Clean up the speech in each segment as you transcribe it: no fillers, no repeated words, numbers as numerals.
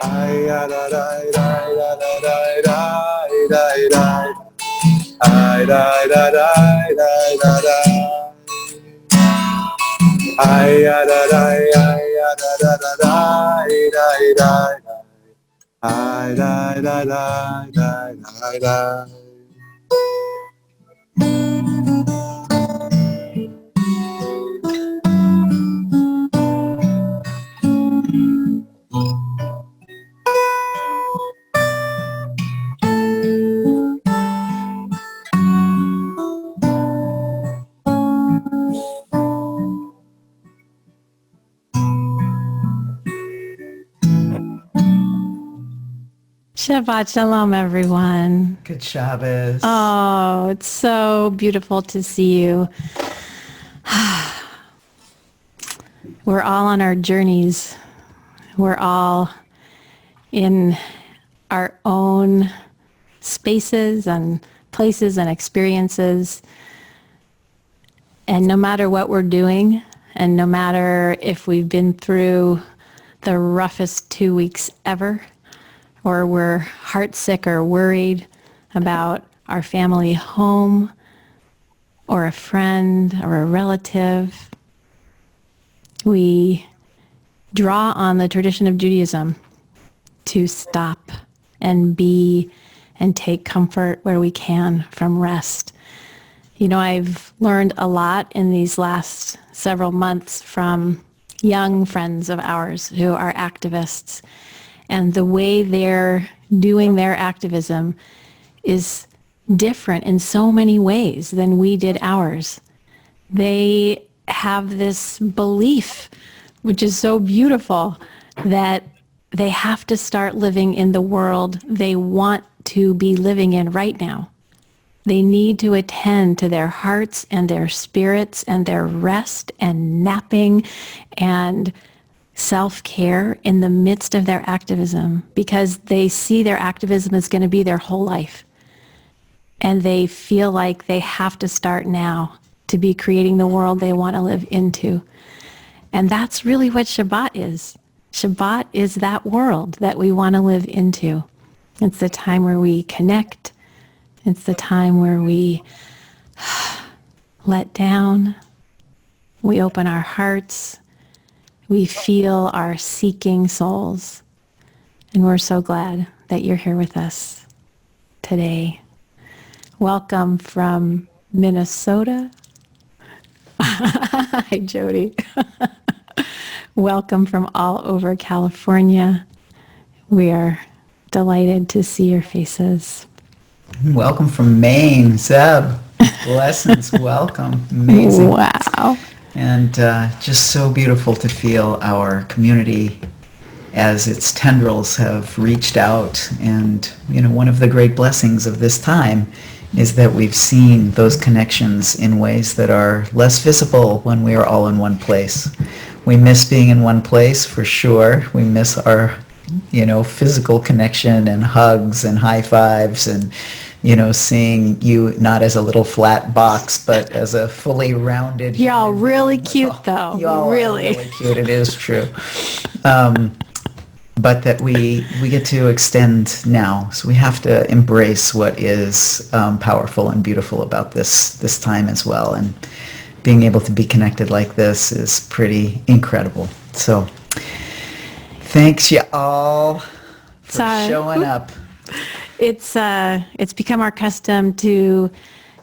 Ay da da da da da da da da da. Ay da da da da da da. Ay da da da da da da da da. Ay da da da da da da. Shabbat Shalom, everyone. Good Shabbos. Oh, it's so beautiful to see you. We're all on our journeys. We're all in our own spaces and places and experiences. And no matter what we're doing, and no matter if we've been through the roughest 2 weeks ever, or we're heartsick or worried about our family home, or a friend, or a relative, we draw on the tradition of Judaism to stop and be and take comfort where we can from rest. You know, I've learned a lot in these last several months from young friends of ours who are activists, and the way they're doing their activism is different in so many ways than we did ours. They have this belief, which is so beautiful, that they have to start living in the world they want to be living in right now. They need to attend to their hearts and their spirits and their rest and napping and self-care in the midst of their activism, because they see their activism as going to be their whole life. And they feel like they have to start now to be creating the world they want to live into. And that's really what Shabbat is. Shabbat is that world that we want to live into. It's the time where we connect. It's the time where we let down. We open our hearts. We feel our seeking souls. And we're so glad that you're here with us today. Welcome from Minnesota. Hi, Jody. Welcome from all over California. We are delighted to see your faces. Welcome from Maine, Zeb. Blessings, welcome. Amazing. Wow. And just so beautiful to feel our community as its tendrils have reached out. And, you know, one of the great blessings of this time is that we've seen those connections in ways that are less visible when we are all in one place. We miss being in one place for sure. We miss our, you know, physical connection and hugs and high fives and, you know, seeing you not as a little flat box, but as a fully rounded. You're all really cute, though. You all really. are really cute. It is true. But that we get to extend now. So we have to embrace what is powerful and beautiful about this time as well. And being able to be connected like this is pretty incredible. So thanks you all for showing up. It's become our custom to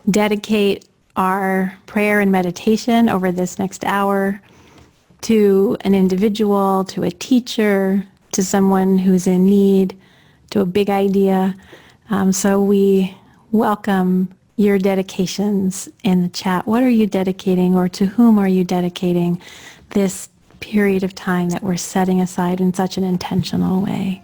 dedicate our prayer and meditation over this next hour to an individual, to a teacher, to someone who's in need, to a big idea. So we welcome your dedications in the chat. What are you dedicating, or to whom are you dedicating this period of time that we're setting aside in such an intentional way?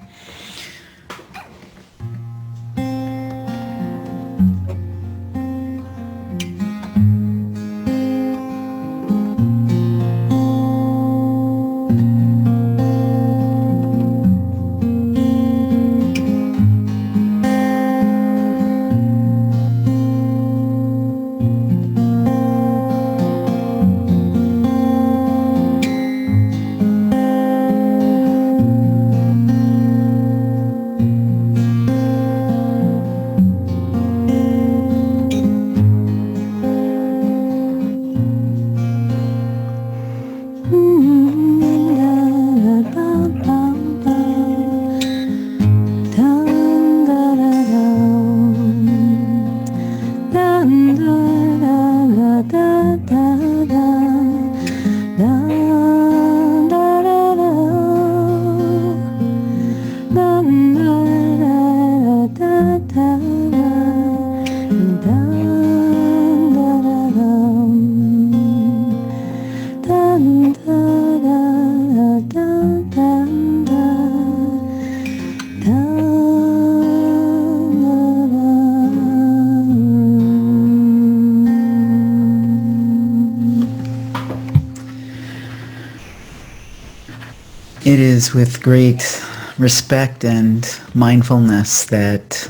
It is with great respect and mindfulness that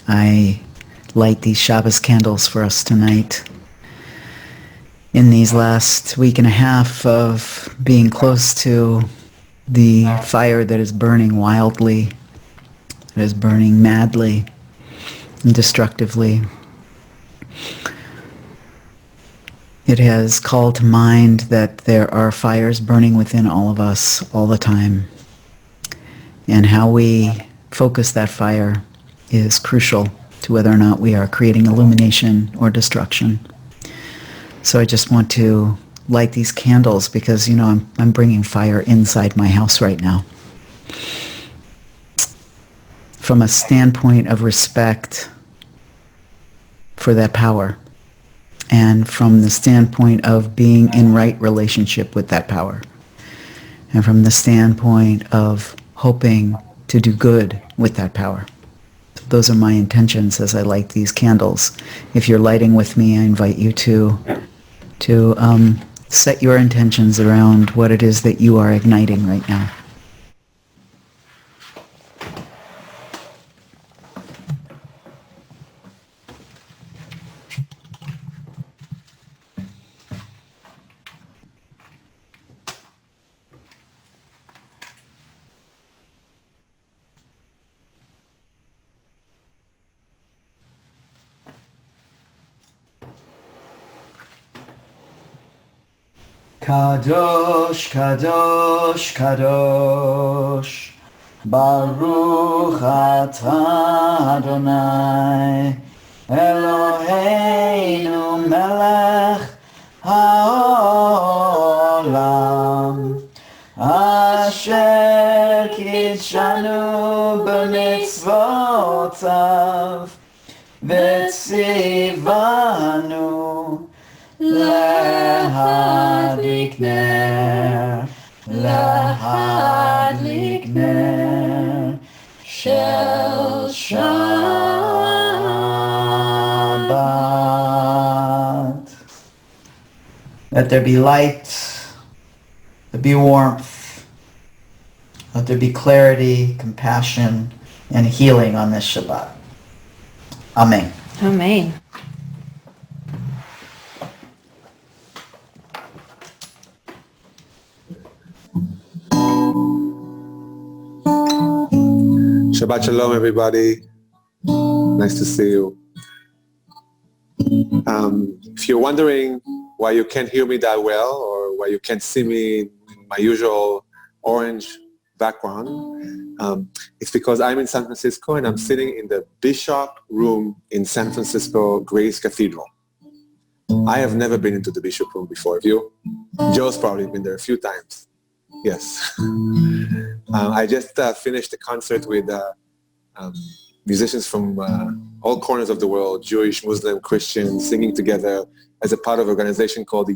I light these Shabbos candles for us tonight. In these last week and a half of being close to the fire that is burning wildly, that is burning madly and destructively, it has called to mind that there are fires burning within all of us all the time. And how we focus that fire is crucial to whether or not we are creating illumination or destruction. So I just want to light these candles because, I'm bringing fire inside my house right now. From a standpoint of respect for that power, and from the standpoint of being in right relationship with that power, and from the standpoint of hoping to do good with that power. So those are my intentions as I light these candles. If you're lighting with me, I invite you to set your intentions around what it is that you are igniting right now. Kadosh, Kadosh, Kadosh, Baruch atah Adonai, Eloheinu melech haolam, asher kitshanu b'mitzvotav, v'tzivanu להדליק נר, להדליק נר של Shabbat. Let there be light, let there be warmth, let there be clarity, compassion, and healing on this Shabbat. Amen. Amen. Shabbat Shalom, everybody. Nice to see you. If you're wondering why you can't hear me that well or why you can't see me in my usual orange background, it's because I'm in San Francisco and I'm sitting in the Bishop Room in San Francisco Grace Cathedral. I have never been into the Bishop Room before. Have you? Joe's probably been there a few times. Yes. I just finished a concert with musicians from all corners of the world, Jewish, Muslim, Christian, singing together as a part of an organization called the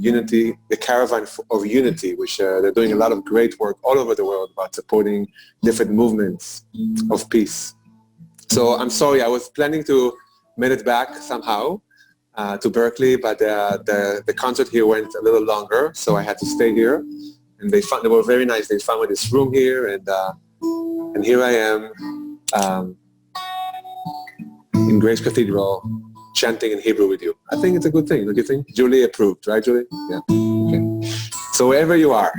Caravan of Unity, which they're doing a lot of great work all over the world about supporting different movements of peace. So I'm sorry, I was planning to make it back somehow to Berkeley, but the concert here went a little longer, so I had to stay here. And they were very nice. They found me this room here, and here I am in Grace Cathedral, chanting in Hebrew with you. I think it's a good thing, don't you think? Julie approved, right, Julie? Yeah. Okay. So wherever you are,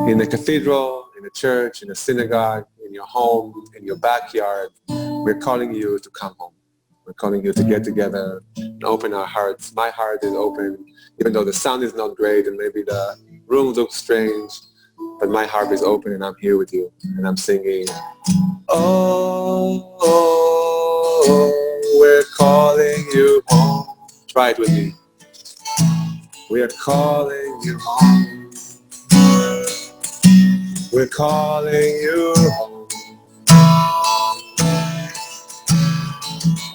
in a cathedral, in a church, in a synagogue, in your home, in your backyard, we're calling you to come home. We're calling you to get together and open our hearts. My heart is open, even though the sound is not great and maybe the room looks strange, but my heart is open and I'm here with you. And I'm singing, oh, oh, we're calling you home. Try it with me. We're calling you home. We're calling you home.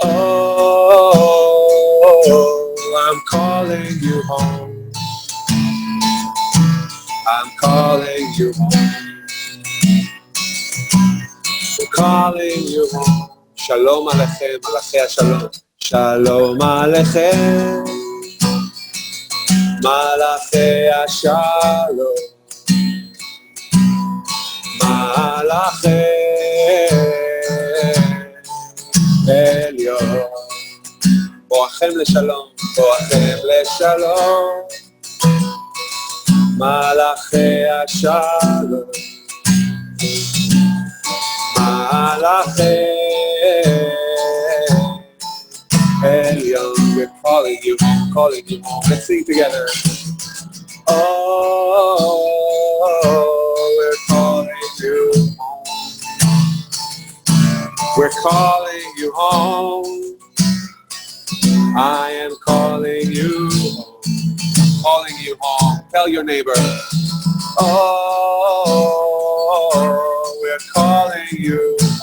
Oh, I'm calling you home. I'm calling you home. I'm calling you home. Shalom Aleichem, Malachi HaShalom. Shalom Aleichem, Malachi HaShalom. Malachi Elyon. בואכם לשלום, בואכם לשלום. מלאכי השלום, מלאכי עליון. We're calling you home, calling you home. Let's sing together. Oh, we're calling you home. We're calling you home. I am calling you home. Calling you home. Tell your neighbor. Oh, we're calling you home.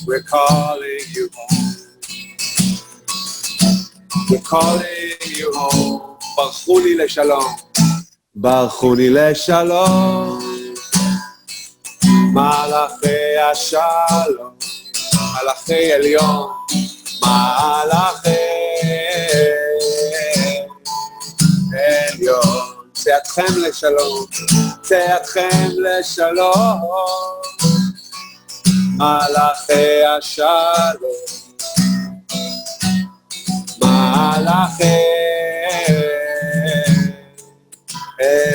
We're calling you home. We're calling you home. ברכוני לשלום. ברכוני לשלום. מלאכי השלום. מלאכי עליון. מלאכי עליון. צאתכם לשלום, צאתכם לשלום. מלאכי השלום, מלאכי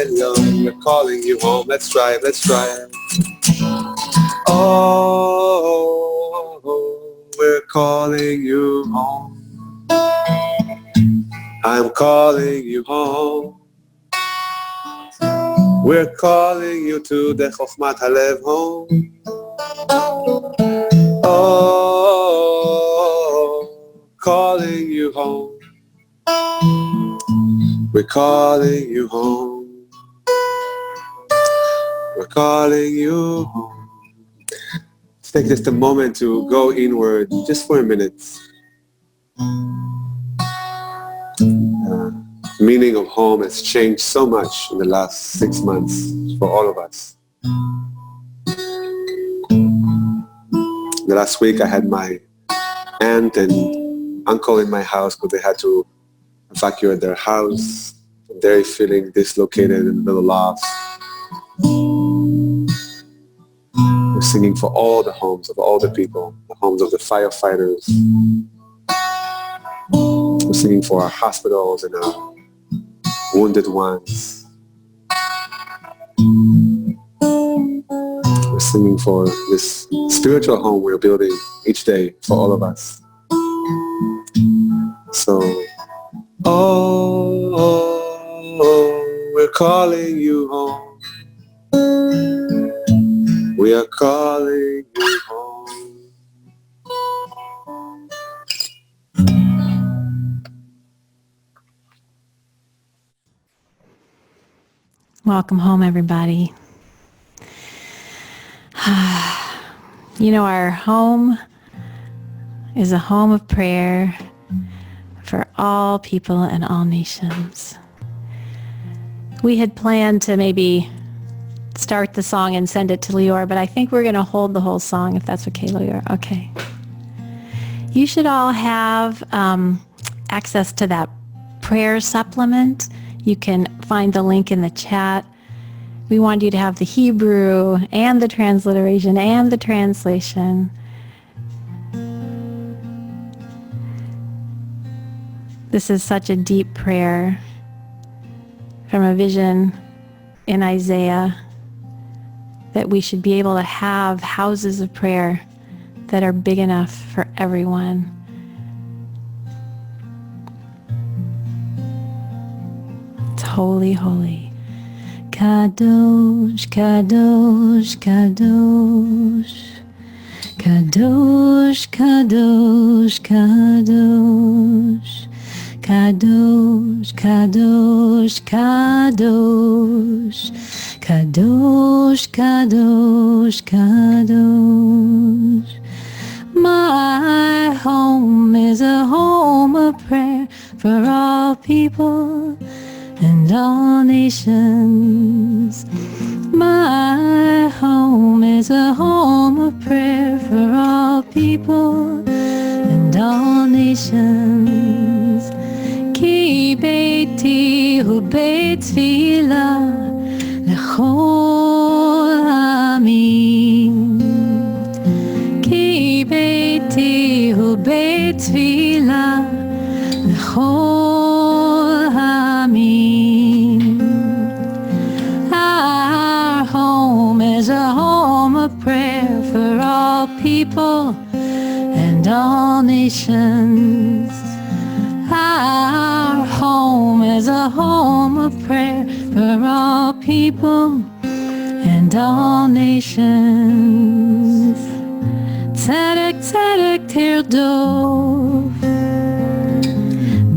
עליון. We're calling you home. Let's try it, let's try it. Oh, we're calling you home. I'm calling you home. We're calling you to the Chochmat HaLev home. Oh, calling you home. We're calling you home. We're calling you home. Let's take just a moment to go inward, just for a minute. Meaning of home has changed so much in the last 6 months for all of us. The last week I had my aunt and uncle in my house because they had to evacuate their house. They're feeling dislocated in the middle of. We're singing for all the homes of all the people, the homes of the firefighters. We're singing for our hospitals and our wounded ones. We're singing for this spiritual home we're building each day for all of us. So, we're calling you home. We are calling you home. Welcome home, everybody. You know, our home is a home of prayer for all people and all nations. We had planned to maybe start the song and send it to Lior, but I think we're going to hold the whole song, if that's okay, Lior. Okay. You should all have access to that prayer supplement. You can find the link in the chat. We want you to have the Hebrew and the transliteration and the translation. This is such a deep prayer from a vision in Isaiah that we should be able to have houses of prayer that are big enough for everyone. It's holy, holy. Kadosh, Kadosh, Kadosh. Kadosh, Kadosh, Kadosh. Kadosh, Kadosh, Kadosh. Kadosh, Kadosh, Kadosh. My home is a home of prayer for all people and all nations. My home is a home of prayer for all people and all nations. Ki beiti hu beit tefillah lechol ha'amim. Ki beiti hu beit tefillah lechol ha'amim. Our home is a home of prayer for all people and all nations. Our home is a home of prayer for all people and all nations. Tzedek, tzedek, tirdov,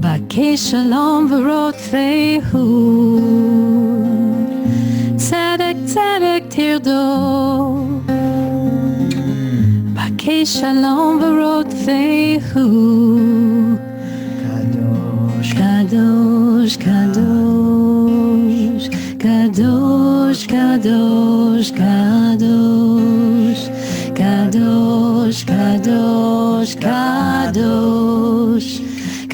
bakei shalom v'rotfehu. Tzedek, tzedek, tirdov, bakei shalom v'rotfehu. Kadosh, kadosh, kadosh, kadosh, kadosh, kadosh, kadosh,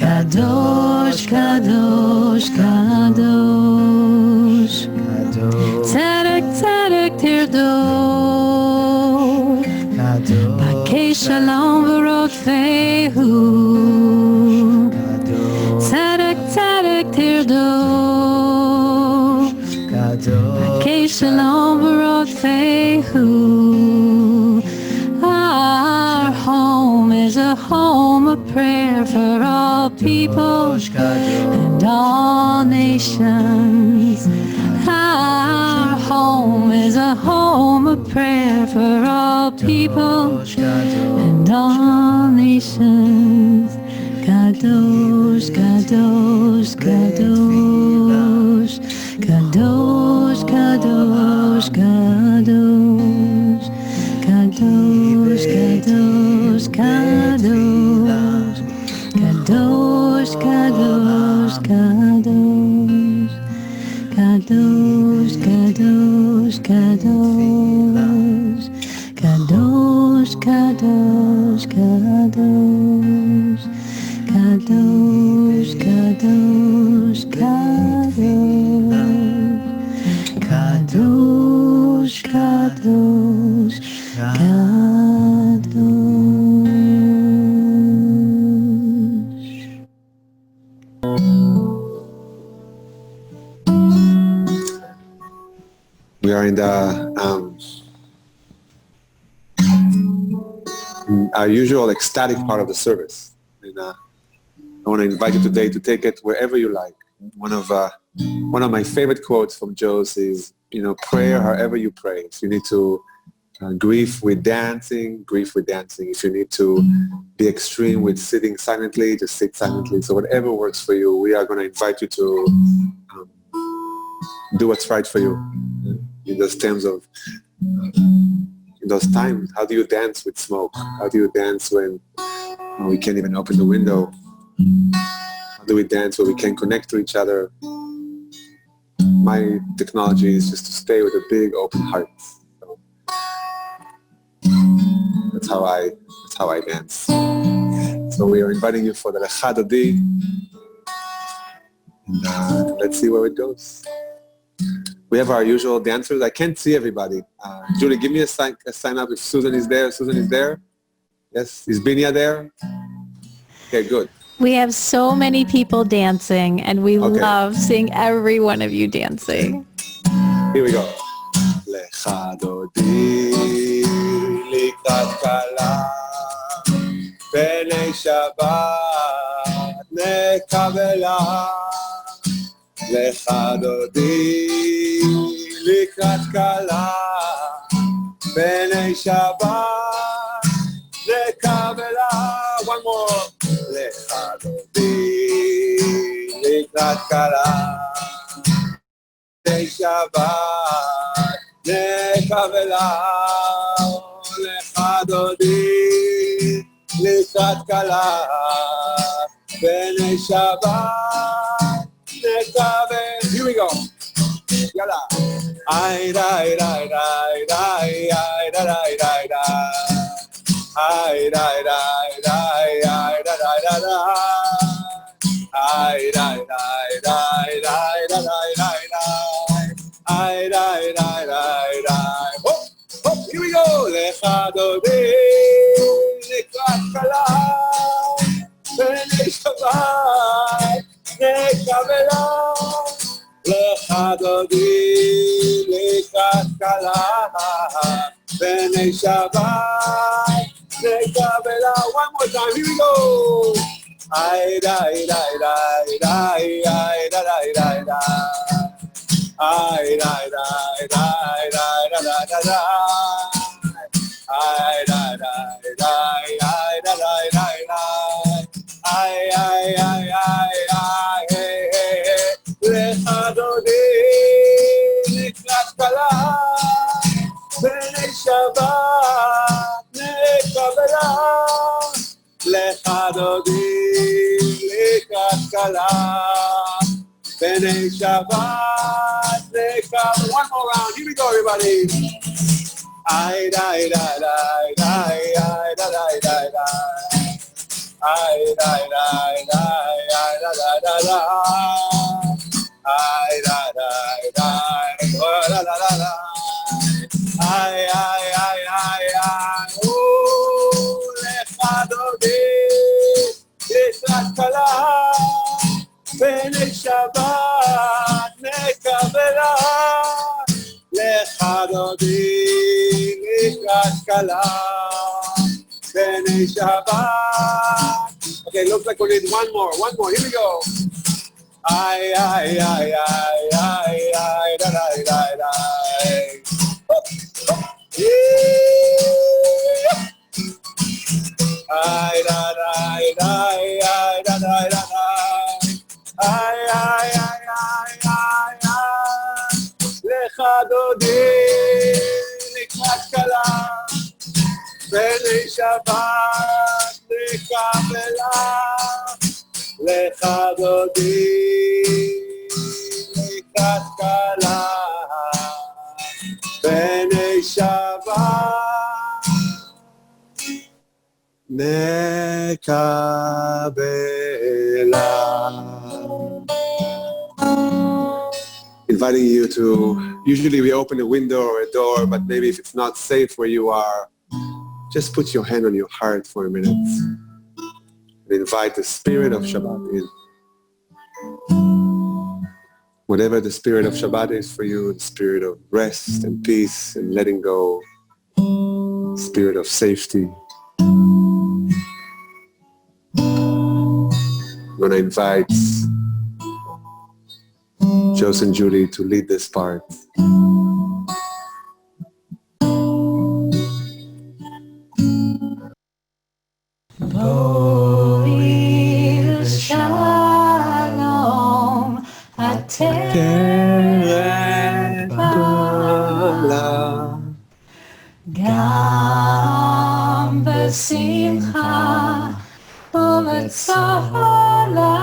kadosh, kadosh, kadosh, kadosh. Tzedek, tzedek, tirdov, bakei shalom v'rotfehu. Tzedek, tzedek, tirdov, bakei shalom v'rotfehu. Our home is a home of prayer for all people and all nations. Our home is a home of prayer for all people and all nations. Kadosh, kadosh, kadosh, kadosh, kadosh, kadosh, kadosh, kadosh, kadosh, kadosh, kadosh, kadosh, kadosh, kadosh, kadosh, kadosh, kadosh, kadosh. Kadosh, kadosh, kadosh, kadosh, kadosh, We are in our usual ecstatic part of the service. And I want to invite you today to take it wherever you like. One of my favorite quotes from Jose is, prayer however you pray. If you need to grieve with dancing, grieve with dancing. If you need to be extreme with sitting silently, just sit silently. So whatever works for you, we are going to invite you to do what's right for you. In those terms of, in those times, how do you dance with smoke? How do you dance when we can't even open the window? How do we dance when we can't connect to each other? My technology is just to stay with a big open heart. So that's how I dance. So we are inviting you for the Lecha Dodi. And let's see where it goes. We have our usual dancers. I can't see everybody. Julie, give me a sign up if Susan is there. Susan is there? Yes. Is Binya there? Okay, good. We have so many people dancing, and we love seeing every one of you dancing. Here we go. Lecha dodi likrat kala b'nei Shabbat nekabela. Lecha dodi likrat kala b'nei Shabbat nekabela. One more. Lecha dodi likrat kala b'nei Shabbat nekabela. Lecha dodi likrat kala b'nei Shabbat nekabela. Here we go. Yalla. Ay, da, da, da, da, ay, da, da, da, da. Ay, da, da, da, ay, da, da, da, da. Ay, da, da, da, da, da, da, da, da. Ay, da, da, da, da. Hop, hop, here we go. לך דודי, לקראת כלה, בני שבת, נקבלה. לך דודי, לקראת כלה, בני שבת, נקבלה. One more time, here we go. Ay, da, da, da, da, ay, da, da, da, da. Ay, da, da, da, da, da, da, da, da. Ay, da, da, da, ay, da, da, da, da. Ay, ay, ay, ay, ay, hey, hey, hey. לך דודי, לקראת כלה, בני שבת, נקבלה. לך דודי, לקראת כלה, בני שבת, נקבלה. One more round, here we go everybody. Ay, da, da, da, da, ay, da, da, da, da. Ay, da, da, da, ay, da, da, da, da. Ay, da, da, da, oh, da, da, da, da. Ay, ay, ay, ay, ay, לך דודי, לקראת כלה, בני שבת, נקבלה. לך דודי, לקראת כלה, בני שבת. Okay, looks like we need one more, here we go. Ay, ay, ay, ay, ay, ay, da, da, da, da. Hop, hop, yeah. Ay, da, da, da, ay, da, da, da, da. Ay, ay, ay, ay, ay, ay. לך דודי, לקראת כלה, בני שבת, נקבלה. לך דודי, לקראת כלה, בני שבת, נקבלה. Inviting you to, usually we open a window or a door, but maybe if it's not safe where you are, just put your hand on your heart for a minute. Invite the spirit of Shabbat in. Whatever the spirit of Shabbat is for you, the spirit of rest and peace and letting go, spirit of safety. I'm going to invite Joseph and Julie to lead this part. Shalom, גם בשמחה ובצהלה,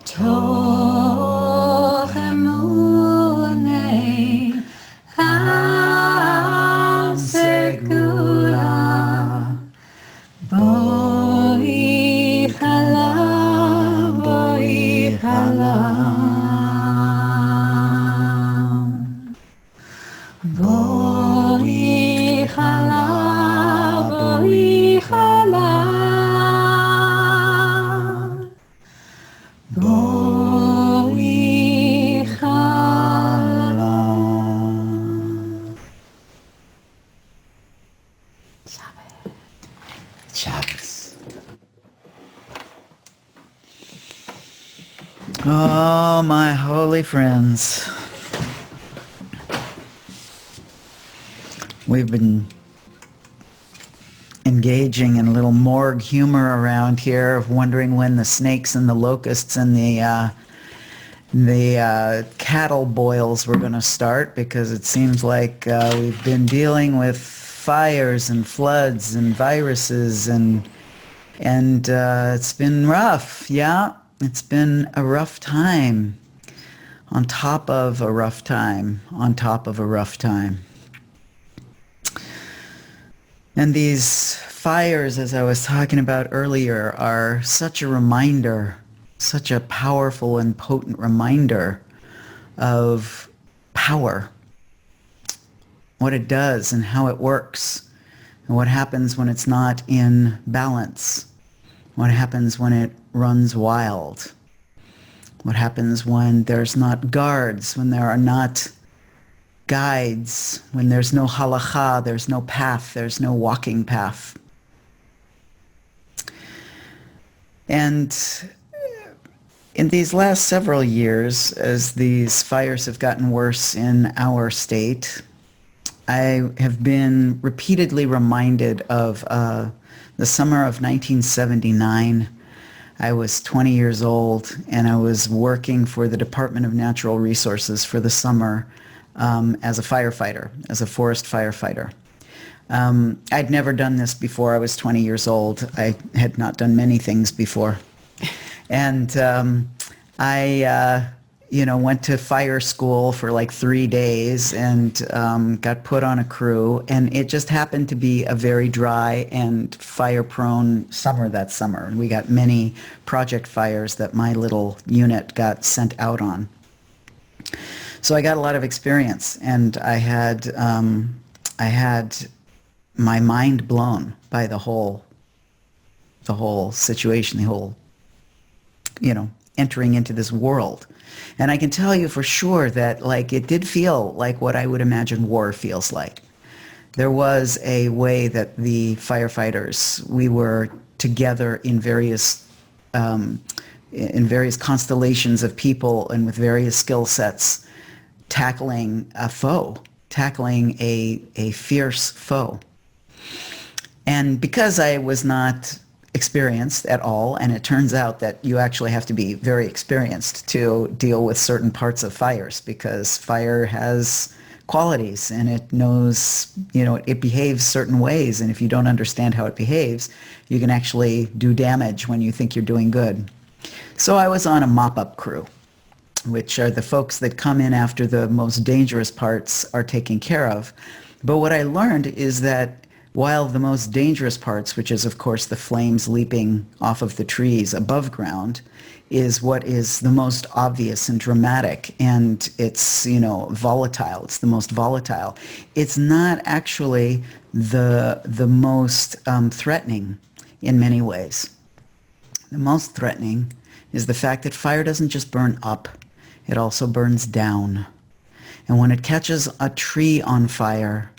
תוך אמוני עם סגולה. בואי חלם, בואי חלם, בואי חלם, בואי חלם, בואי חלם. Shabbos. Oh, my holy friends. We've been engaging in a little morgue humor around here, of wondering when the snakes and the locusts and the cattle boils were going to start, because it seems like we've been dealing with fires and floods and viruses, and it's been rough, yeah. It's been a rough time, on top of a rough time, on top of a rough time. And these fires, as I was talking about earlier, are such a reminder, such a powerful and potent reminder of power, what it does and how it works, and what happens when it's not in balance, what happens when it runs wild, what happens when there's not guards, when there are not guides, when there's no halakha, there's no path, there's no walking path. And in these last several years, as these fires have gotten worse in our state, I have been repeatedly reminded of the summer of 1979. I was 20 years old, and I was working for the Department of Natural Resources for the summer as a firefighter, as a forest firefighter. I'd never done this before I was 20 years old. I had not done many things before. And I went to fire school for like 3 days and got put on a crew. And it just happened to be a very dry and fire-prone summer that summer. And we got many project fires that my little unit got sent out on. So I got a lot of experience, and I had my mind blown by the whole situation, the whole, entering into this world. And I can tell you for sure that it did feel like what I would imagine war feels like. There was a way that the firefighters, we were together in various constellations of people and with various skill sets, tackling a foe, tackling a fierce foe. And because I was not experienced at all, and it turns out that you actually have to be very experienced to deal with certain parts of fires, because fire has qualities and it knows, it behaves certain ways, and if you don't understand how it behaves, you can actually do damage when you think you're doing good. So I was on a mop-up crew, which are the folks that come in after the most dangerous parts are taken care of. But what I learned is that while the most dangerous parts, which is of course the flames leaping off of the trees above ground, is what is the most obvious and dramatic, and it's volatile. It's the most volatile. It's not actually the most threatening in many ways. The most threatening is the fact that fire doesn't just burn up, it also burns down. And when it catches a tree on fire,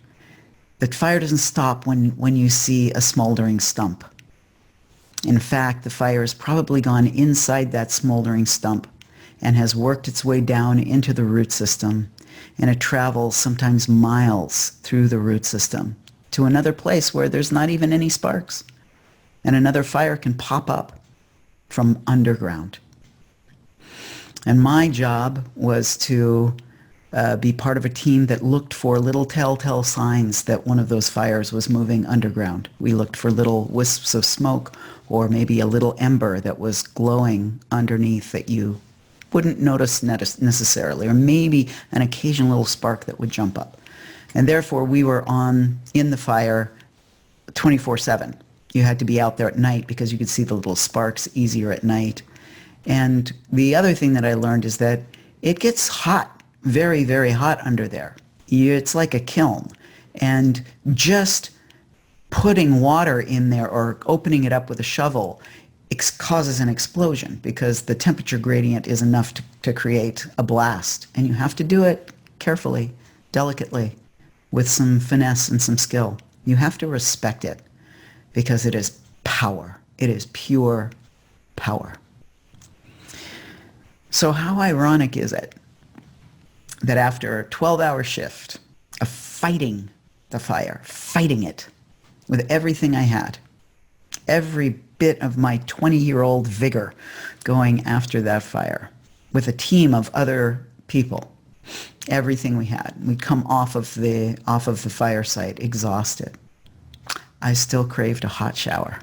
the fire doesn't stop when you see a smoldering stump. In fact, the fire has probably gone inside that smoldering stump and has worked its way down into the root system, and it travels sometimes miles through the root system to another place where there's not even any sparks, and another fire can pop up from underground. And my job was to be part of a team that looked for little telltale signs that one of those fires was moving underground. We looked for little wisps of smoke, or maybe a little ember that was glowing underneath that you wouldn't notice necessarily, or maybe an occasional little spark that would jump up. And therefore we were in the fire 24/7. You had to be out there at night because you could see the little sparks easier at night. And the other thing that I learned is that it gets hot, very, very hot under there. It's like a kiln. And just putting water in there or opening it up with a shovel causes an explosion, because the temperature gradient is enough to create a blast. And you have to do it carefully, delicately, with some finesse and some skill. You have to respect it, because it is power. It is pure power. So how ironic is it that after a 12-hour shift of fighting the fire, fighting it with everything I had, every bit of my 20-year-old vigor going after that fire, with a team of other people, everything we had, we'd come off of the fire site exhausted. I still craved a hot shower.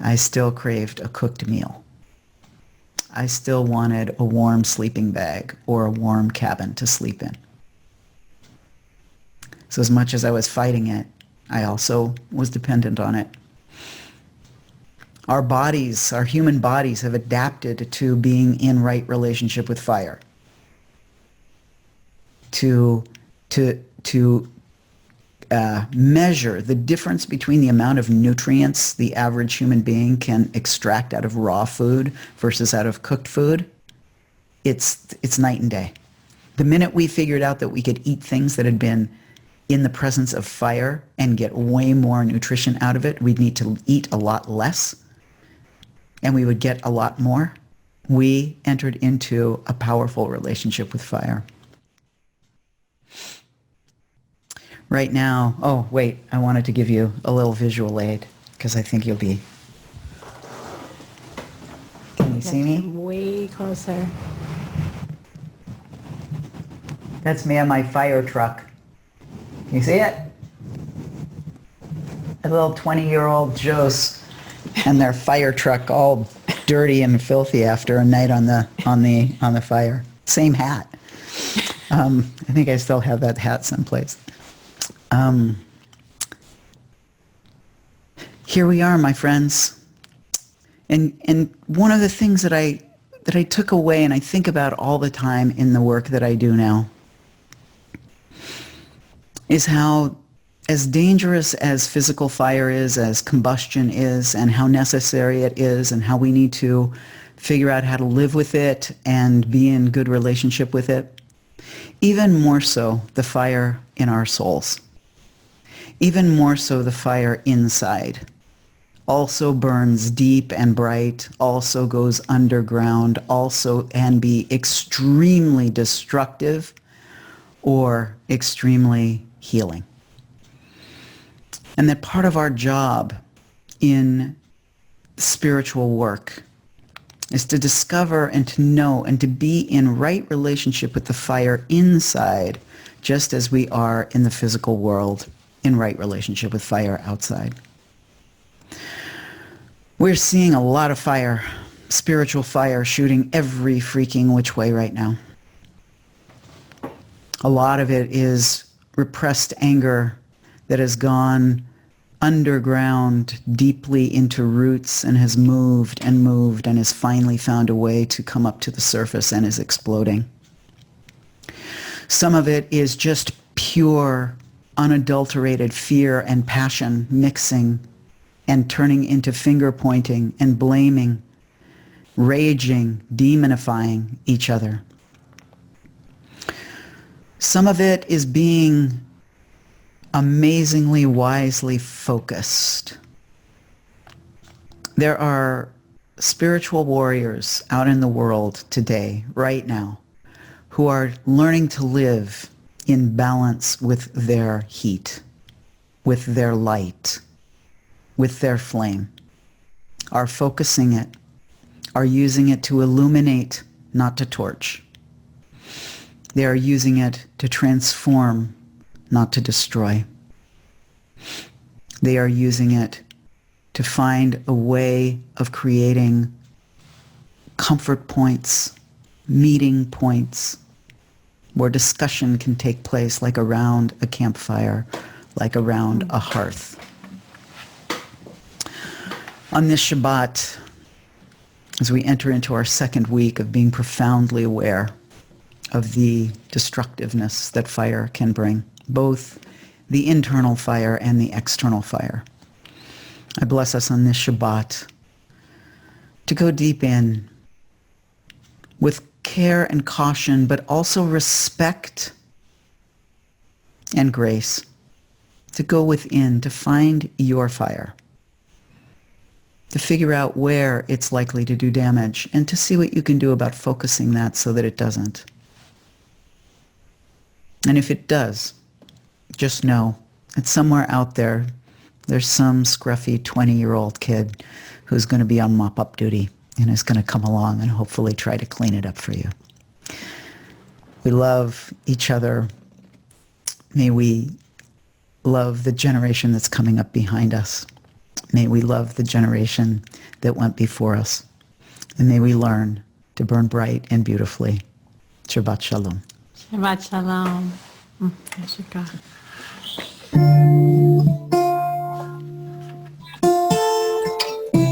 I still craved a cooked meal. I still wanted a warm sleeping bag or a warm cabin to sleep in. So as much as I was fighting it, I also was dependent on it. Our bodies, our human bodies, have adapted to being in right relationship with fire. To measure the difference between the amount of nutrients the average human being can extract out of raw food versus out of cooked food, it's night and day. The minute we figured out that we could eat things that had been in the presence of fire and get way more nutrition out of it, we'd need to eat a lot less and we would get a lot more. We entered into a powerful relationship with fire. Right now, oh wait, I wanted to give you a little visual aid because I think you'll be... Can you see me? Way closer. That's me on my fire truck. Can you see it? A little 20-year-old Joes and their fire truck all dirty and filthy after a night on the fire. Same hat. I think I still have that hat someplace. Here we are, my friends. And one of the things that I took away and I think about all the time in the work that I do now is how, as dangerous as physical fire is, as combustion is, and how necessary it is, and how we need to figure out how to live with it and be in good relationship with it, even more so the fire in our souls, even more so the fire inside, also burns deep and bright, also goes underground, also can be extremely destructive or extremely healing. And that part of our job in spiritual work is to discover and to know and to be in right relationship with the fire inside, just as we are in the physical world in right relationship with fire outside. We're seeing a lot of fire, spiritual fire, shooting every freaking which way right now. A lot of it is repressed anger that has gone underground deeply into roots and has moved and moved and has finally found a way to come up to the surface and is exploding. Some of it is just pure, unadulterated fear and passion mixing and turning into finger pointing and blaming, raging, demonifying each other. Some of it is being amazingly wisely focused. There are spiritual warriors out in the world today, right now, who are learning to live in balance with their heat, with their light, with their flame, are focusing it, are using it to illuminate, not to torch. They are using it to transform, not to destroy. They are using it to find a way of creating comfort points, meeting points, where discussion can take place like around a campfire, like around a hearth. On this Shabbat, as we enter into our second week of being profoundly aware of the destructiveness that fire can bring, both the internal fire and the external fire, I bless us on this Shabbat to go deep in with care and caution, but also respect and grace, to go within, to find your fire, to figure out where it's likely to do damage, and to see what you can do about focusing that so that it doesn't. And if it does, just know that somewhere out there, there's some scruffy 20-year-old kid who's going to be on mop-up duty and is going to come along and hopefully try to clean it up for you. We love each other. May we love the generation that's coming up behind us. May we love the generation that went before us. And may we learn to burn bright and beautifully. Shabbat Shalom. Shabbat Shalom. Yashika.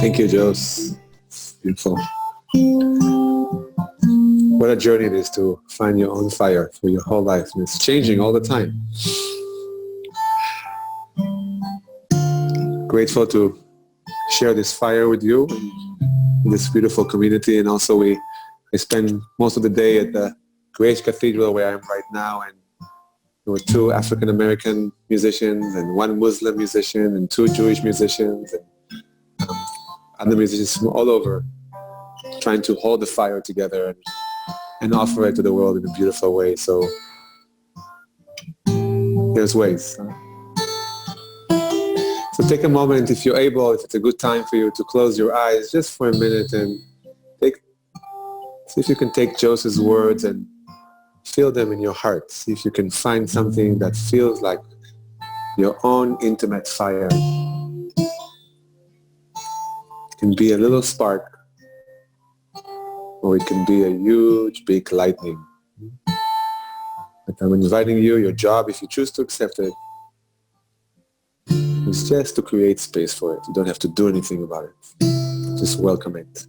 Thank you, Jose. It's beautiful. What a journey it is to find your own fire for your whole life. And it's changing all the time. Grateful to share this fire with you in this beautiful community. And also I spend most of the day at the Grace Cathedral where I am right now. And there were 2 African-American musicians and 1 Muslim musician and 2 Jewish musicians and other musicians from all over trying to hold the fire together and offer it to the world in a beautiful way. So there's ways. So take a moment, if you're able, if it's a good time for you, to close your eyes just for a minute and see if you can take Joseph's words and feel them in your heart. See if you can find something that feels like your own intimate fire. It can be a little spark, or it can be a huge, big lightning. But I'm inviting you, your job, if you choose to accept it, is just to create space for it. You don't have to do anything about it. Just welcome it.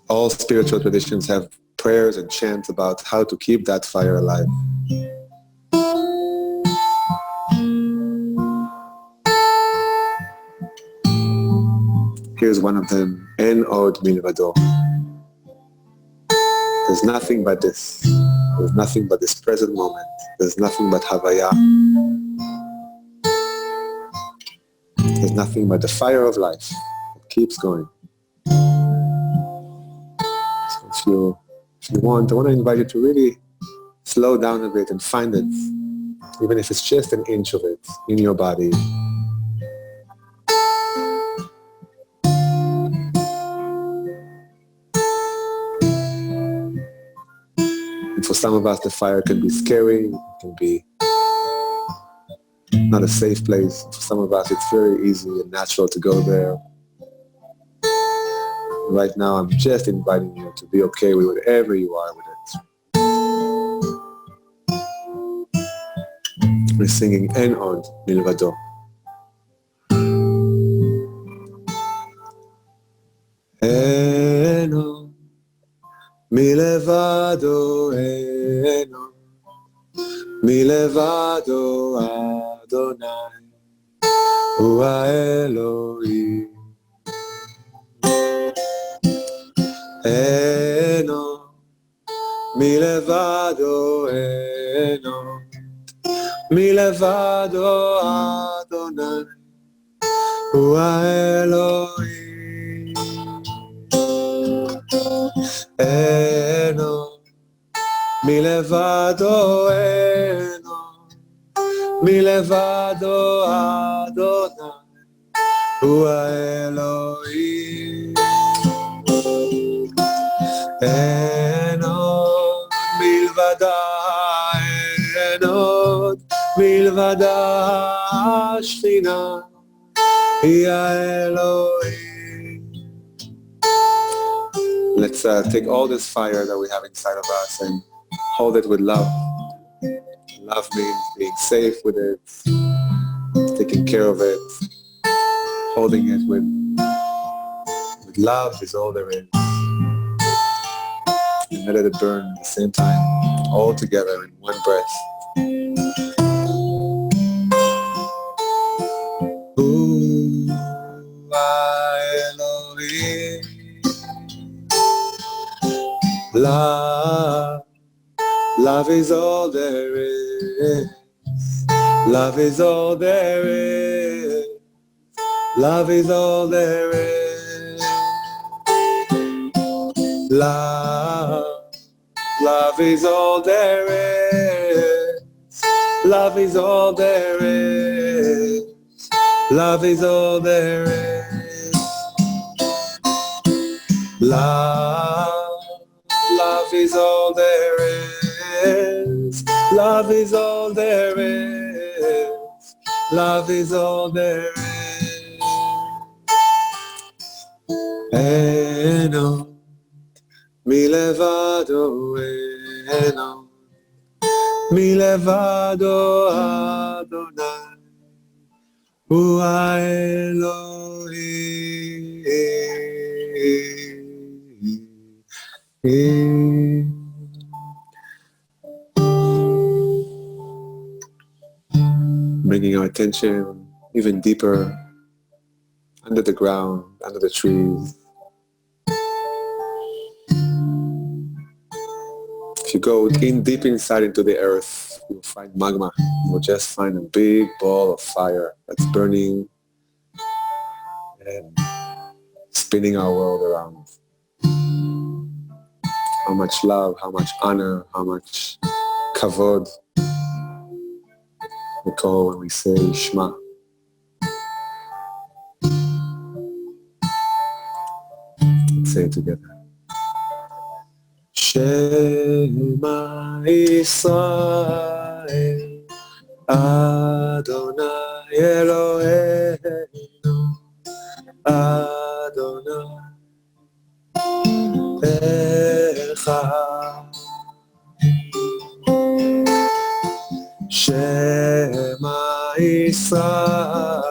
All spiritual traditions have prayers and chants about how to keep that fire alive. Here's one of them, En od milvado. There's nothing but this. There's nothing but this present moment. There's nothing but Havaya. There's nothing but the fire of life. It keeps going. So if you want, I want to invite you to really slow down a bit and find it, even if it's just an inch of it in your body. And for some of us, the fire can be scary, it can be not a safe place. For some of us, it's very easy and natural to go there. Right now, I'm just inviting you to be okay with whatever you are with it. We're singing En od milvado. En od milvado, en od milvado Adonai hu Elohim. En od milvado, en od milvado Adonai hu Elohim. En od milvado, en od milvado Adonai hu Elohim. En od milvada, en od milvada Shechina hi Elohim. Let's take all this fire that we have inside of us and hold it with love. Love means being safe with it, taking care of it, holding it with love is all there is. And let it burn at the same time, all together in one breath. Hu Elohim. Love, love is all there is. Love is all there is. Love is all there is. Love, love is all there is. Love is all there is. Love is all there is. Love, love is all there is. Love is all there is. Love is all there is. אין עוד מלבדו, אין עוד מלבדו אדוני הוא האלוהים. Bringing our attention even deeper under the ground, under the trees. If you go in deep inside into the earth, you'll find magma. You'll just find a big ball of fire that's burning and spinning our world around. How much love, how much honor, how much kavod we call when we say Shema. Let's say it together. Shema Yisrael Adonai Eloheinu Adonai Echad. Shema Yisrael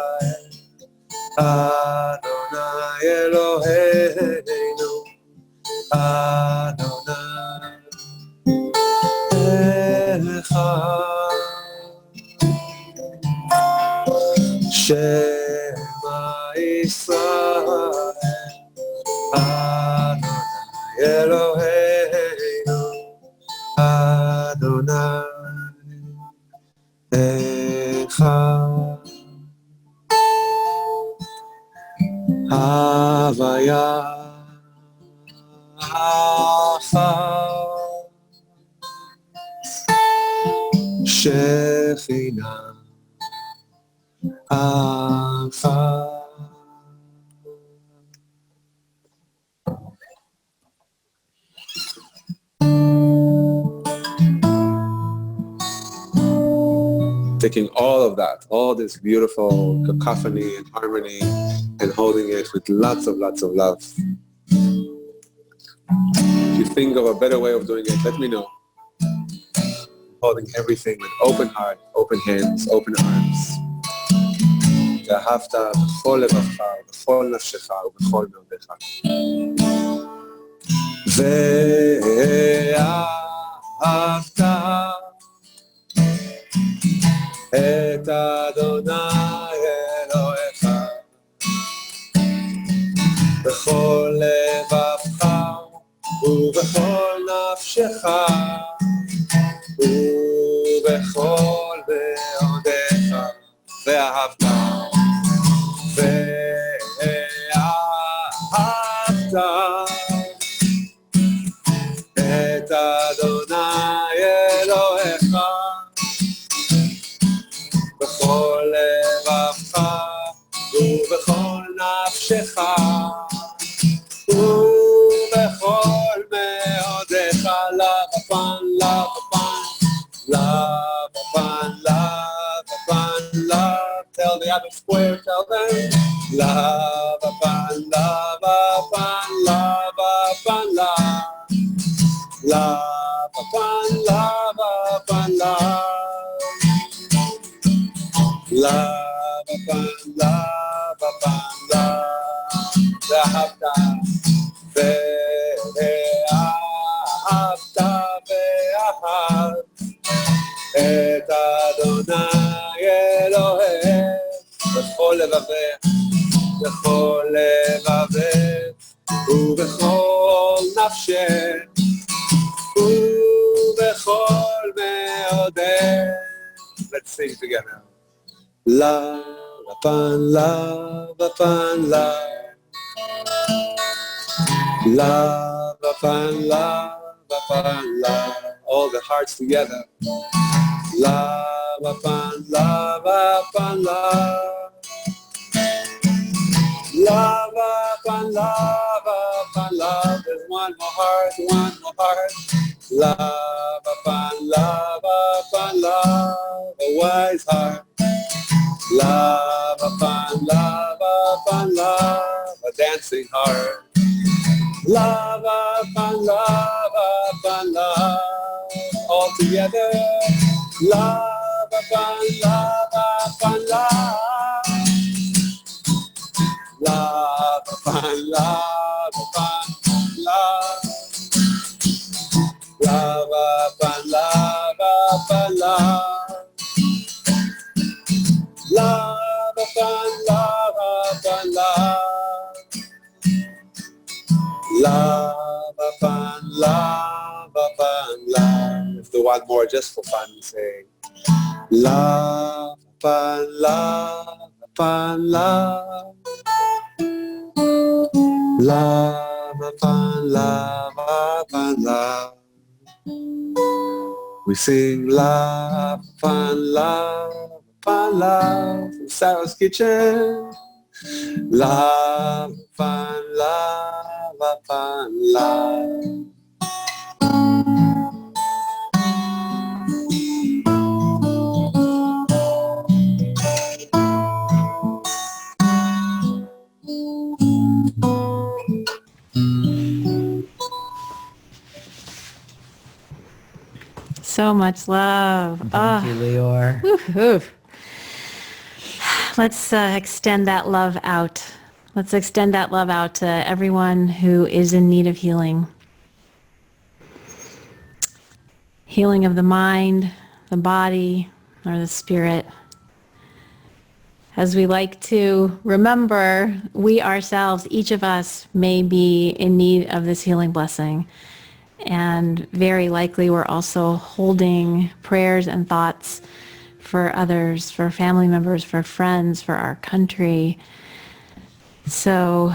Adonai Eloheinu Adonai Echad. Shema Yisrael Adonai Eloheinu Adonai Echad. Havaya Achad Shekhinah Achad. Taking all of that, all this beautiful cacophony and harmony, and holding it with lots of love. If you think of a better way of doing it, let me know. Holding everything with open heart, open hands, open arms. ואהבת בכל לבבך, ובכל נפשך, ובכל מאודיך. ואהבת את אדוני אלוהיך בכל לבבך ובכל נפשך ובכל מאודיך. ואהבת את אדוני אלוהיך בכל לבבך ובכל נפשך ובכל מאודיך. Love upon love upon love upon love upon love. Tell the other square, tell them. Love upon love upon love upon love. Love upon love upon love. Love upon love upon love. ואהבת ואהבת ואהבת את אדוני אלוהיך בכל לבבך בכל לבבך ובכל נפשך ובכל מאודך. Let's sing together. Love upon love upon love. Love upon love upon love. All the hearts together. Love upon love upon love. Love upon love upon love. There's one more heart, one more heart. Love upon love upon love. A wise heart. Love upon love upon love, a dancing heart. Love upon love upon love, all together. Love upon love upon love. Love upon love upon love. Love upon love upon love. Love upon love upon love. Love upon love upon love. Let's do one more just for fun. Say, love upon love upon love. Love upon love upon love. We sing love upon love upon love from Sarah's kitchen. Love upon love upon love. So much love. Thank you, Leor. Woo-hoo. Let's extend that love out. Let's extend that love out to everyone who is in need of healing. Healing of the mind, the body, or the spirit. As we like to remember, we ourselves, each of us, may be in need of this healing blessing. And very likely we're also holding prayers and thoughts for others, for family members, for friends, for our country. So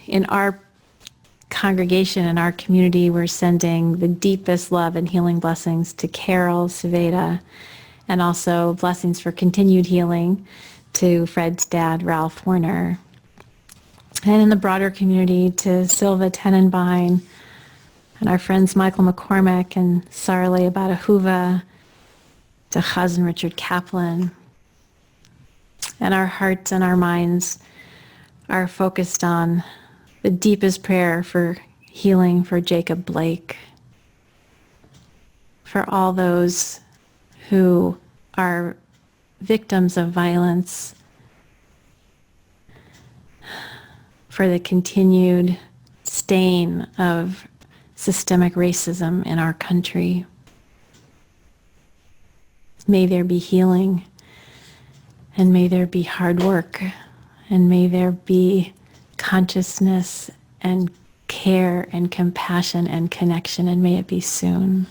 in our congregation, in our community, we're sending the deepest love and healing blessings to Carol Saveda, and also blessings for continued healing to Fred's dad, Ralph Warner. And in the broader community, to Silva Tenenbein, and our friends Michael McCormick and Sarle Badahuva, to Chaz and Richard Kaplan. And our hearts and our minds are focused on the deepest prayer for healing for Jacob Blake, for all those who are victims of violence, for the continued stain of systemic racism in our country. May there be healing, and may there be hard work, and may there be consciousness and care and compassion and connection, and may it be soon.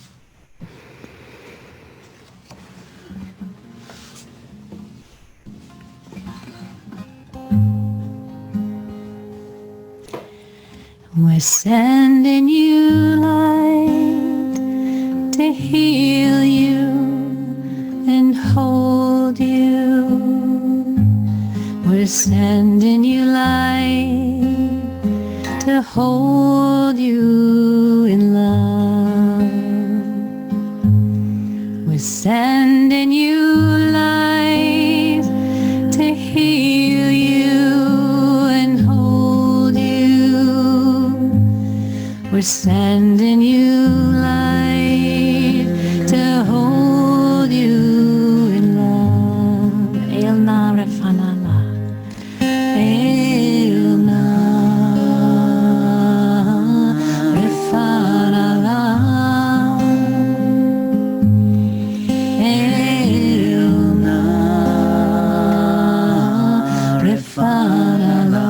We're sending you light to heal you and hold you. We're sending you light to hold you in love. We're sending you light to heal you and hold you. We're sending you light to hold you in love. Elna refanala, Elna refanala, Elna refanala.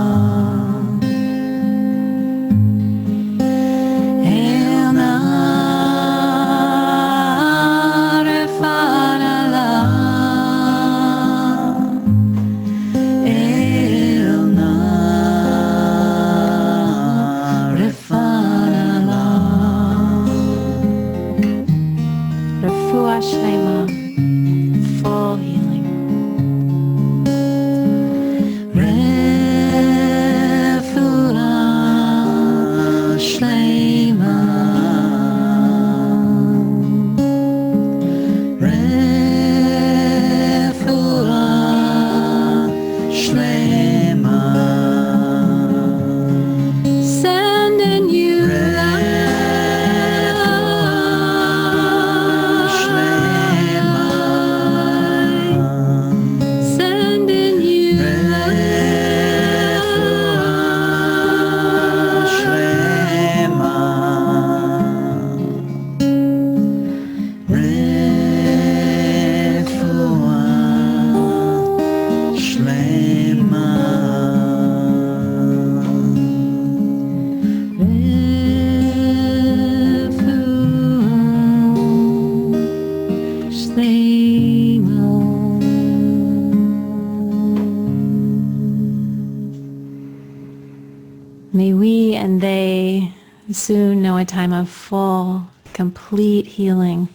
May we and they soon know a time of full, complete healing.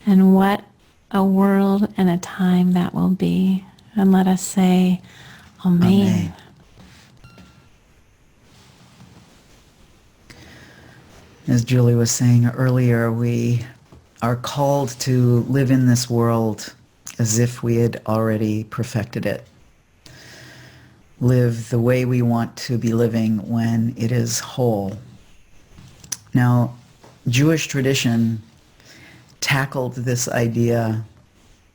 And what a world and a time that will be. And let us say, Amen. Amen. As Julie was saying earlier, we are called to live in this world as if we had already perfected it. Live the way we want to be living when it is whole. Now, Jewish tradition tackled this idea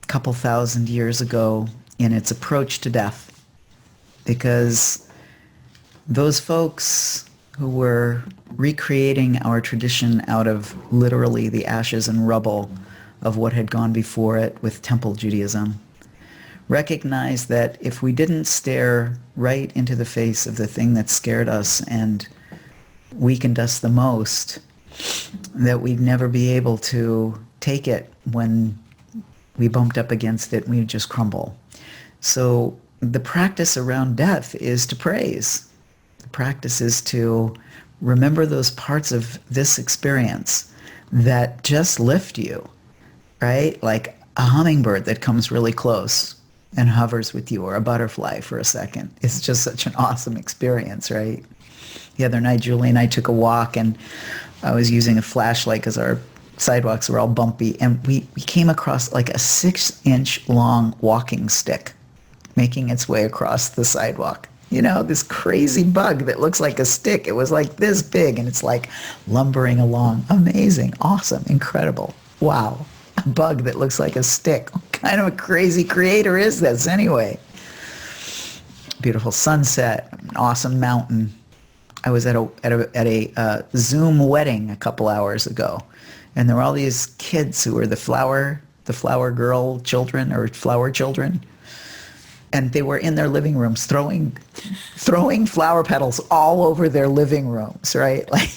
a couple thousand years ago in its approach to death, because those folks who were recreating our tradition out of literally the ashes and rubble of what had gone before it with Temple Judaism recognized that if we didn't stare right into the face of the thing that scared us and weakened us the most, that we'd never be able to take it when we bumped up against it and we'd just crumble. So the practice around death is to praise. The practice is to remember those parts of this experience that just lift you, right? Like a hummingbird that comes really close and hovers with you, or a butterfly for a second. It's just such an awesome experience, right? The other night, Julie and I took a walk, and I was using a flashlight because our sidewalks were all bumpy, and we came across like a 6-inch long walking stick making its way across the sidewalk. You know, this crazy bug that looks like a stick. It was like this big, and it's like lumbering along. Amazing, awesome, incredible. Wow, a bug that looks like a stick. What kind of a crazy creator is this anyway? Beautiful sunset, an awesome mountain. I was at a Zoom wedding a couple hours ago, and there were all these kids who were the flower girl children or flower children. And they were in their living rooms throwing flower petals all over their living rooms, right? Like,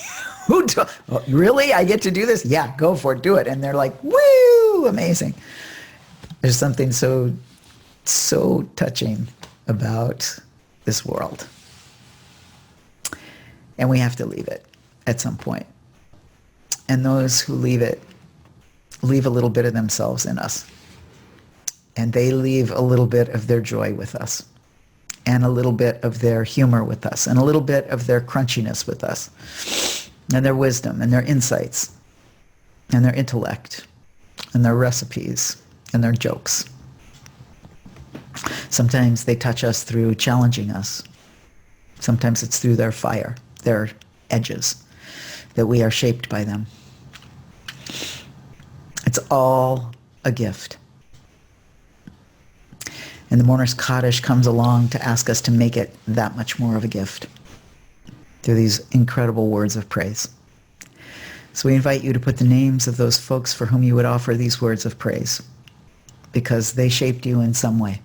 really? I get to do this? Yeah, go for it, do it. And they're like, woo, amazing. There's something so touching about this world. And we have to leave it at some point. And those who leave it, leave a little bit of themselves in us. And they leave a little bit of their joy with us, and a little bit of their humor with us, and a little bit of their crunchiness with us, and their wisdom, and their insights, and their intellect, and their recipes, and their jokes. Sometimes they touch us through challenging us. Sometimes it's through their fire, their edges, that we are shaped by them. It's all a gift. And the Mourner's Kaddish comes along to ask us to make it that much more of a gift through these incredible words of praise. So we invite you to put the names of those folks for whom you would offer these words of praise, because they shaped you in some way.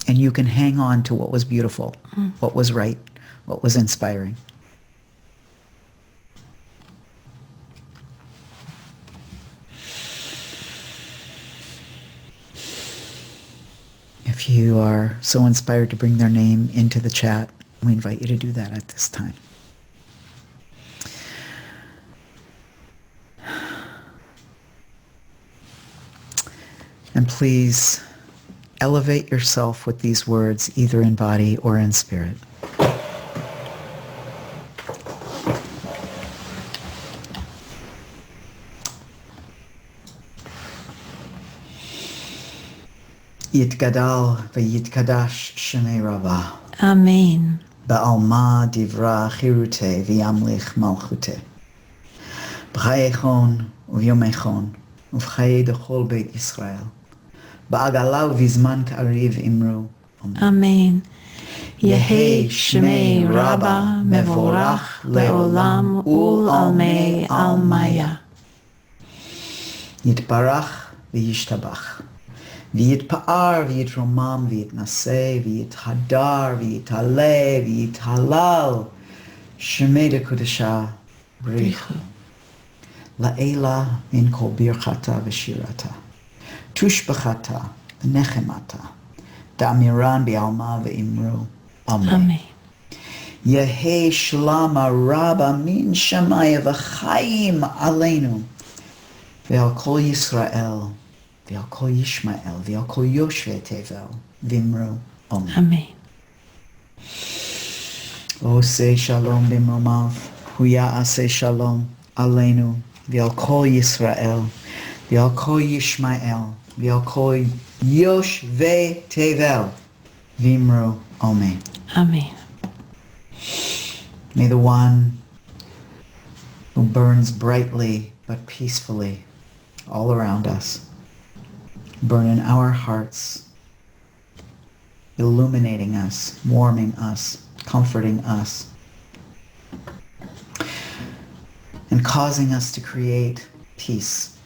And you can hang on to what was beautiful, what was right, what was inspiring. If you are so inspired to bring their name into the chat, we invite you to do that at this time. And please elevate yourself with these words, either in body or in spirit. Yitgadal v'yitkadash shemei Rava. Amen. Ba'alma divra chirute v'yamlich malchute. B'chayechon u'vyomechon u'v'chaye dechol beit Yisrael. Ba'agala u'vizman ka'ariv imru. Amen. Yehi shmei Rabba mevorach leolam ul almei almaya. Yitbarach v'yishtabach. V'yitpa'ar v'yitromam v'yitnaseh v'yithadar v'yitale v'yithalal shemei dekudesha b'richu la'ela min kol birchata v'shirata tushbachata v'nechemata da'amiran bi'alma v'imru amen. Yehi shlama rabba min shamaya v'chaim aleinu. Ve'al kol Yisrael, ve'al kol Yishmael, ve'al kol Yoshvei Tevel, v'imru Amen. Amen. Oseh shalom b'mromav, huya aseh shalom aleinu, ve'al kol Yisrael, ve'al kol Yishmael, ve'al kol Yoshvei Tevel, v'imru Amen. Amen. May the one who burns brightly but peacefully all around us burn in our hearts, illuminating us, warming us, comforting us, and causing us to create peace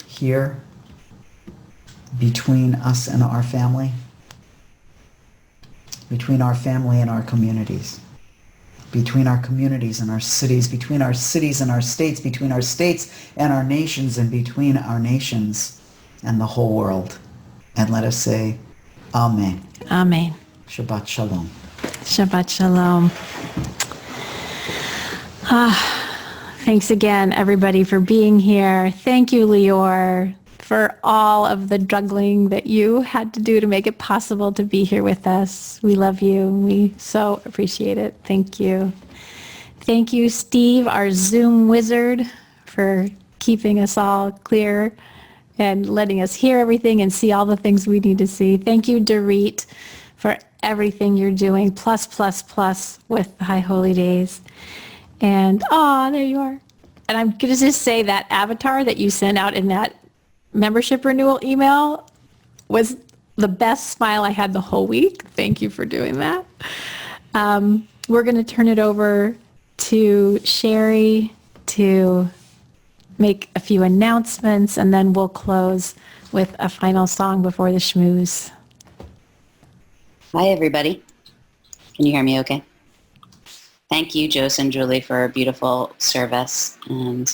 here between us and our family, between our family and our communities, between our communities and our cities, between our cities and our states, between our states and our nations, and between our nations and the whole world. And let us say, Amen. Amen. Shabbat Shalom. Shabbat Shalom. Thanks again, everybody, for being here. Thank you, Lior, for all of the juggling that you had to do to make it possible to be here with us. We love you. We so appreciate it. Thank you. Thank you, Steve, our Zoom wizard, for keeping us all clear and letting us hear everything and see all the things we need to see. Thank you, Dorit, for everything you're doing, plus with the High Holy Days. And, there you are. And I'm going to just say that avatar that you sent out in that membership renewal email was the best smile I had the whole week. Thank you for doing that. We're going to turn it over to Sherry to make a few announcements, and then we'll close with a final song before the schmooze. Hi, everybody. Can you hear me okay? Thank you, Jose and Julie, for a beautiful service and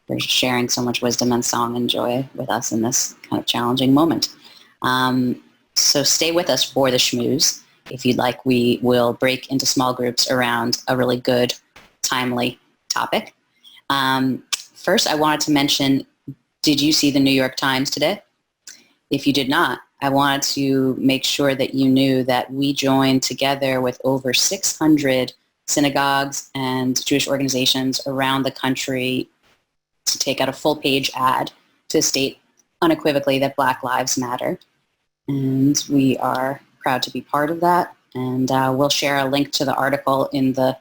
for sharing so much wisdom and song and joy with us in this kind of challenging moment. So stay with us for the schmooze. If you'd like, we will break into small groups around a really good, timely topic. First, I wanted to mention, did you see the New York Times today? If you did not, I wanted to make sure that you knew that we joined together with over 600 synagogues and Jewish organizations around the country to take out a full-page ad to state unequivocally that Black Lives Matter. And we are proud to be part of that. And we'll share a link to the article in the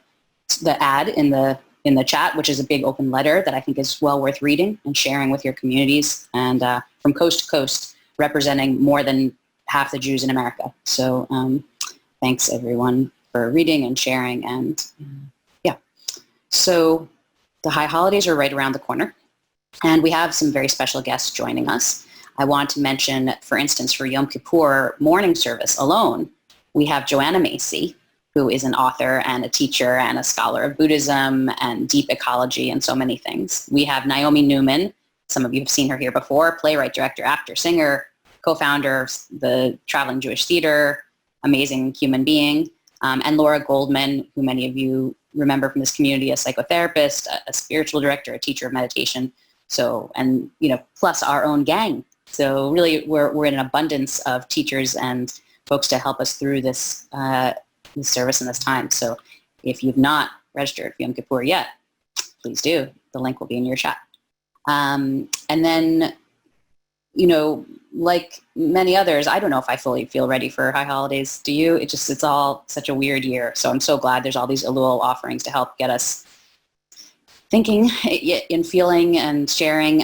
ad in the chat, which is a big open letter that I think is well worth reading and sharing with your communities, and from coast to coast, representing more than half the Jews in America. So thanks everyone for reading and sharing. And yeah, so the high holidays are right around the corner, and we have some very special guests joining us. I want to mention, for instance, for Yom Kippur morning service alone, we have Joanna Macy, who is an author and a teacher and a scholar of Buddhism and deep ecology and so many things. We have Naomi Newman. Some of you have seen her here before, playwright, director, actor, singer, co-founder of the Traveling Jewish Theater, amazing human being, and Laura Goldman, who many of you remember from this community, a psychotherapist, a spiritual director, a teacher of meditation. So, and plus our own gang. So really, we're in an abundance of teachers and folks to help us through this service in this time. So if you've not registered for Yom Kippur yet, please do. The link will be in your chat. And then, like many others, I don't know if I fully feel ready for high holidays. Do you? It's all such a weird year. So I'm so glad there's all these Elul offerings to help get us thinking and feeling and sharing.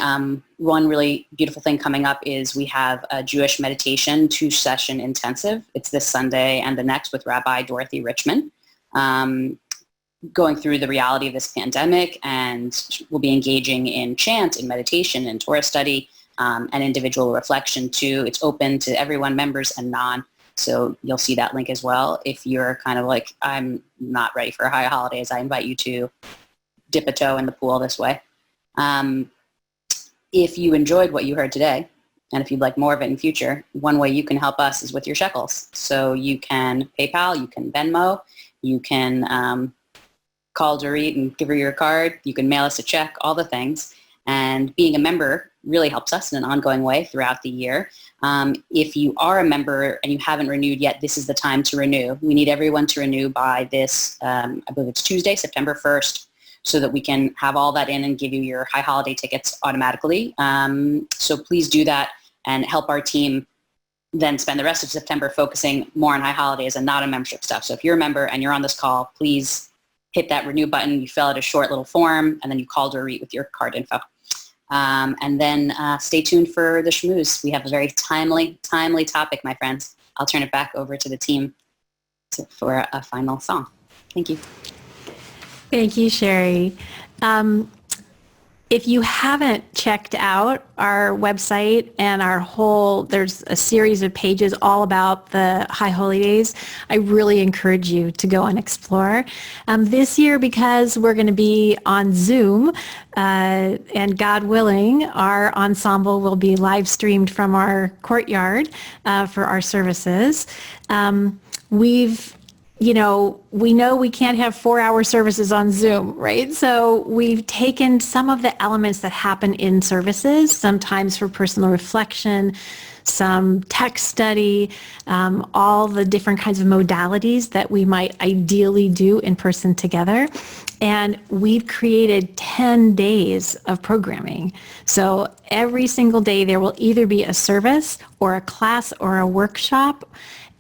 One really beautiful thing coming up is we have a Jewish meditation 2-session intensive. It's this Sunday and the next with Rabbi Dorothy Richman, going through the reality of this pandemic, and we'll be engaging in chant, in meditation, in Torah study, and individual reflection too. It's open to everyone, members and non. So you'll see that link as well. If you're kind of like, I'm not ready for high holidays, I invite you to dip a toe in the pool this way. If you enjoyed what you heard today, And if you'd like more of it in future, one way you can help us is with your shekels. So you can PayPal, you can Venmo, you can call Dorit and give her your card. You can mail us a check, all the things. And being a member really helps us in an ongoing way throughout the year. If you are a member and you haven't renewed yet, this is the time to renew. We need everyone to renew by this, I believe it's Tuesday, September 1st, so that we can have all that in and give you your high holiday tickets automatically. So please do that and help our team then spend the rest of September focusing more on high holidays and not on membership stuff. So if you're a member and you're on this call, please hit that renew button. You fill out a short little form, and then you call Dorit with your card info. And then stay tuned for the schmooze. We have a very timely topic, my friends. I'll turn it back over to the team for a final song. Thank you. Thank you, Sherry. If you haven't checked out our website and there's a series of pages all about the High Holy Days, I really encourage you to go and explore. This year, because we're going to be on Zoom, and God willing, our ensemble will be live streamed from our courtyard for our services. We know we can't have 4-hour services on Zoom, right? So we've taken some of the elements that happen in services, sometimes for personal reflection, some text study, all the different kinds of modalities that we might ideally do in person together. And we've created 10 days of programming. So every single day there will either be a service or a class or a workshop.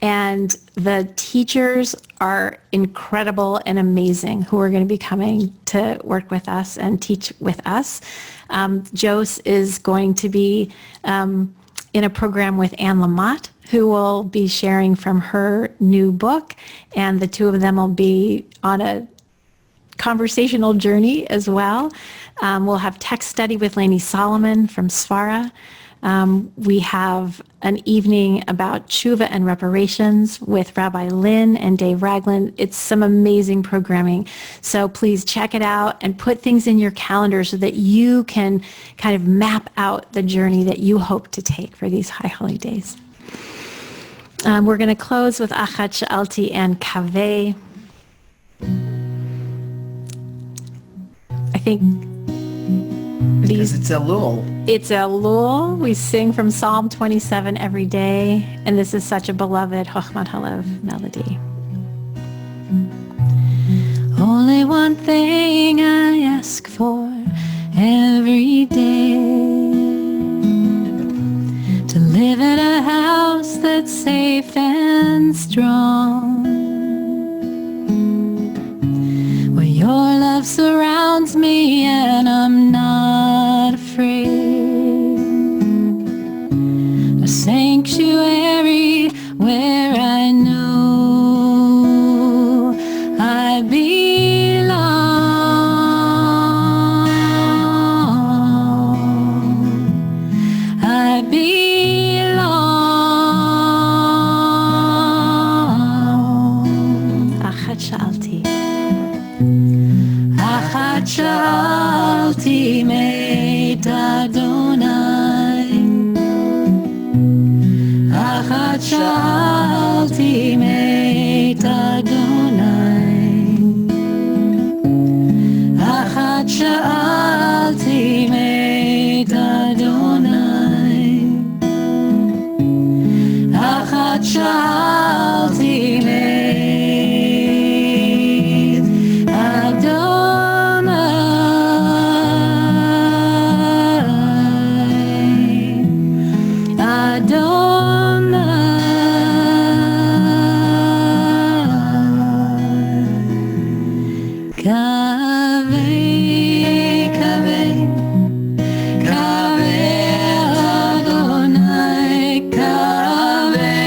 And the teachers are incredible and amazing who are going to be coming to work with us and teach with us. Jose is going to be in a program with Anne Lamott, who will be sharing from her new book. And the two of them will be on a conversational journey as well. We'll have text study with Lainey Solomon from Sfara. We have an evening about tshuva and reparations with Rabbi Lynn and Dave Ragland. It's some amazing programming. So please check it out and put things in your calendar so that you can kind of map out the journey that you hope to take for these high holy days. We're going to close with Achat Sha'alti and Kaveh. I think because it's Elul. It's Elul. We sing from Psalm 27 every day, and this is such a beloved Chochmat HaLev melody. Only one thing I ask for every day, to live in a house that's safe and strong, where your love surrounds me and I'm not afraid, a sanctuary where I know I belong. I belong. Achat Sha'alti. Achat Sha'alti meit Adonai. Achat Sha'alti meit Adonai. Achat Sha'alti meit Adonai. Achat Sha'alti meit Adonai. Adonai. Kaveh, Kaveh, Kaveh Adonai. Kaveh,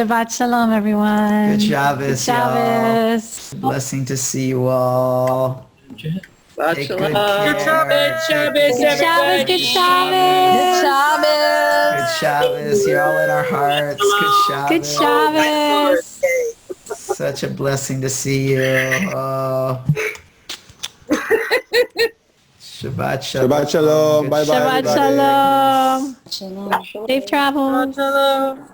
Shabbat Shalom, everyone. Good Shabbos, Good Shabbos. y'all. Blessing to see you all. Take good care. Good Shabbos, Good Shabbos. Good Shabbos. Shabbos. Good Shabbos. You're all in our hearts. Good Shabbos. Good Shabbos. Such a blessing to see you. Oh. Shabbat shalom. Shabbat shalom. Good Bye bye. Shabbat everybody. Shalom. Shalom. Safe travels. Shalom.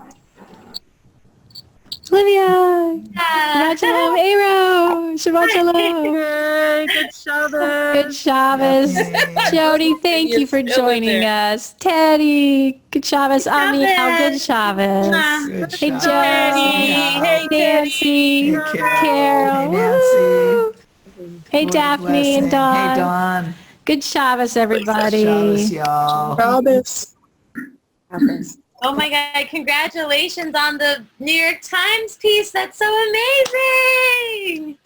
Olivia. Shabbat Shalom. Aaron. Shabbat Shalom. Good Shabbos. Good Shabbos. Daphne. Jody, thank you for joining us. Teddy. Good Shabbos. Amiel. Good Shabbos. Good Hey, Shabbos. Jody. Hey, Nancy. Hey, Carol. Hey, Nancy. Woo. Hey, What a Daphne blessing. and Dawn. Hey, Dawn. Good Shabbos, everybody. Shabbos, y'all. Shabbos. Oh my God, congratulations on the New York Times piece. That's so amazing.